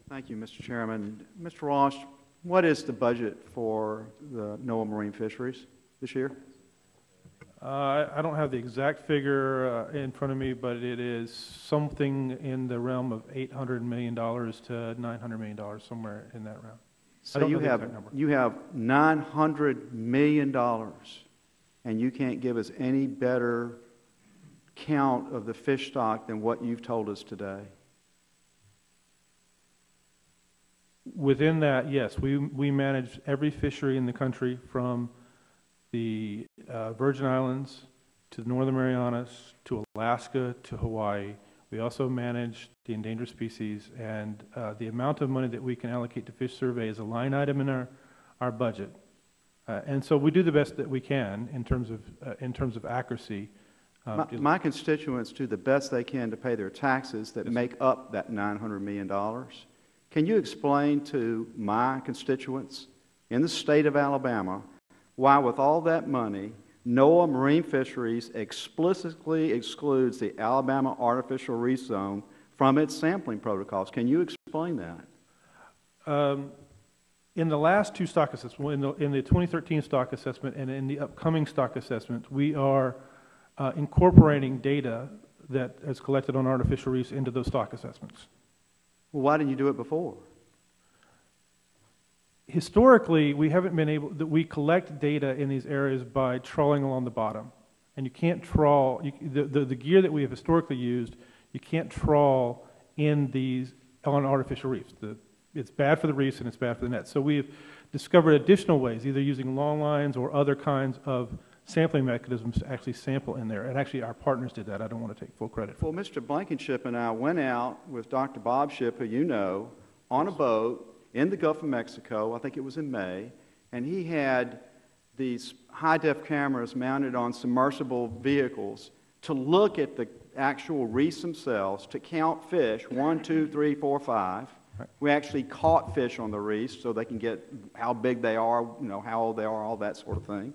Thank you, Mr. Chairman. Mr. Ross, what is the budget for the NOAA Marine Fisheries this year? I don't have the exact figure in front of me, but it is something in the realm of $800 million to $900 million, somewhere in that realm. So you have $900 million, and you can't give us any better count of the fish stock than what you've told us today. Within that, yes, we manage every fishery in the country from the Virgin Islands to the Northern Marianas to Alaska to Hawaii. We also manage the endangered species, and the amount of money that we can allocate to fish survey is a line item in our budget. And so we do the best that we can in terms of accuracy. My constituents do the best they can to pay their taxes that make up that $900 million. Can you explain to my constituents in the state of Alabama why, with all that money, NOAA Marine Fisheries explicitly excludes the Alabama Artificial Reef Zone from its sampling protocols? Can you explain that? In the last two stock assessments, in the 2013 stock assessment and in the upcoming stock assessment, we are incorporating data that is collected on artificial reefs into those stock assessments. Well, why didn't you do it before? Historically, we haven't been able, we collect data in these areas by trawling along the bottom. And you can't trawl, the gear that we have historically used, you can't trawl in these, on artificial reefs. It's bad for the reefs and it's bad for the nets. So we've discovered additional ways, either using long lines or other kinds of sampling mechanisms to actually sample in there. And actually our partners did that. I don't want to take full credit for it. Well, Mr. Blankenship and I went out with Dr. Bob Ship, who you know, on a boat in the Gulf of Mexico, I think it was in May, and he had these high-def cameras mounted on submersible vehicles to look at the actual reefs themselves, to count fish, 1, 2, 3, 4, 5. Right. We actually caught fish on the reefs so they can get how big they are, you know, how old they are, all that sort of thing.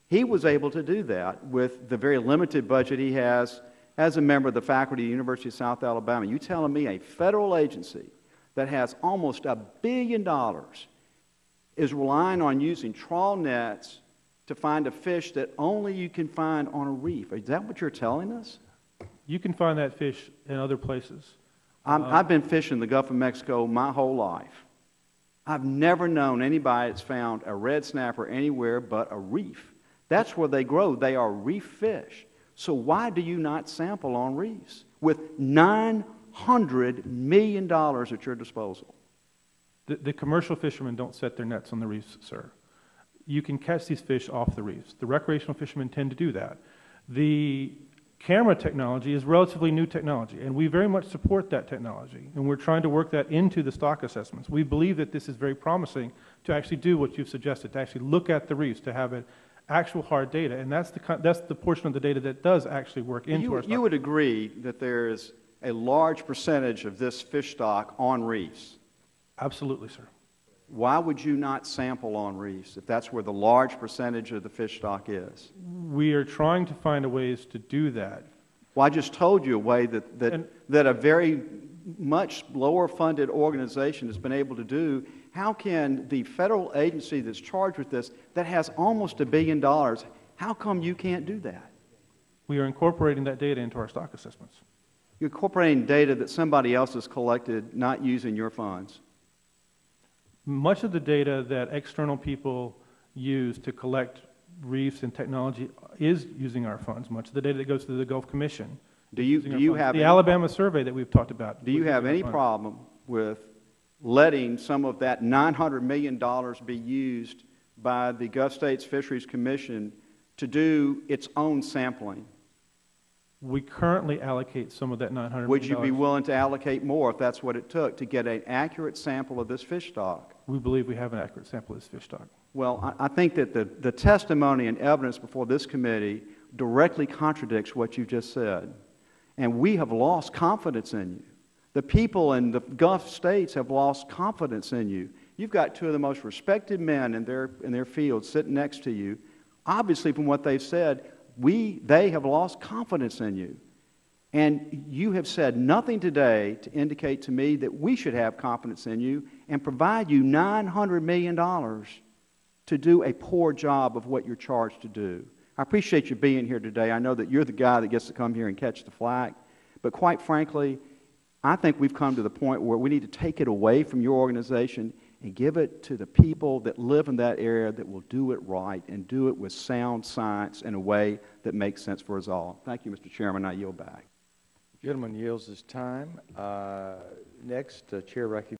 He was able to do that with the very limited budget he has as a member of the faculty of the University of South Alabama. You telling me a federal agency that has almost $1 billion is relying on using trawl nets to find a fish that only you can find on a reef? Is that what you're telling us? You can find that fish in other places. I've been fishing the Gulf of Mexico my whole life. I've never known anybody that's found a red snapper anywhere but a reef. That's where they grow. They are reef fish. So why do you not sample on reefs with $900 million at your disposal? The commercial fishermen don't set their nets on the reefs, sir. You can catch these fish off the reefs. The recreational fishermen tend to do that. The camera technology is relatively new technology, and we very much support that technology, and we're trying to work that into the stock assessments. We believe that this is very promising to actually do what you've suggested, to actually look at the reefs, to have actual hard data, and that's the portion of the data that does actually work into our stock. You would agree that there is a large percentage of this fish stock on reefs? Absolutely, sir. Why would you not sample on reefs if that's where the large percentage of the fish stock is? We are trying to find ways to do that. Well, I just told you a way that a very much lower funded organization has been able to do. How can the federal agency that's charged with this, that has almost $1 billion, how come you can't do that? We are incorporating that data into our stock assessments. You're incorporating data that somebody else has collected, not using your funds. Much of the data that external people use to collect reefs and technology is using our funds. Much of the data that goes to the Gulf Commission. Do you have the Alabama survey that we've talked about? Do you have any problem with letting some of that $900 million be used by the Gulf States Fisheries Commission to do its own sampling? We currently allocate some of that $900 million. Would you be willing to allocate more if that's what it took to get an accurate sample of this fish stock? We believe we have an accurate sample of this fish stock. Well, I think that the testimony and evidence before this committee directly contradicts what you just said. And we have lost confidence in you. The people in the Gulf states have lost confidence in you. You've got two of the most respected men in their fields sitting next to you. Obviously, from what they've said, they have lost confidence in you. And you have said nothing today to indicate to me that we should have confidence in you and provide you $900 million to do a poor job of what you're charged to do. I appreciate you being here today. I know that you're the guy that gets to come here and catch the flag. But quite frankly, I think we've come to the point where we need to take it away from your organization and give it to the people that live in that area that will do it right and do it with sound science in a way that makes sense for us all. Thank you, Mr. Chairman. I yield back. Gentleman yields his time. Next, Chair recognizes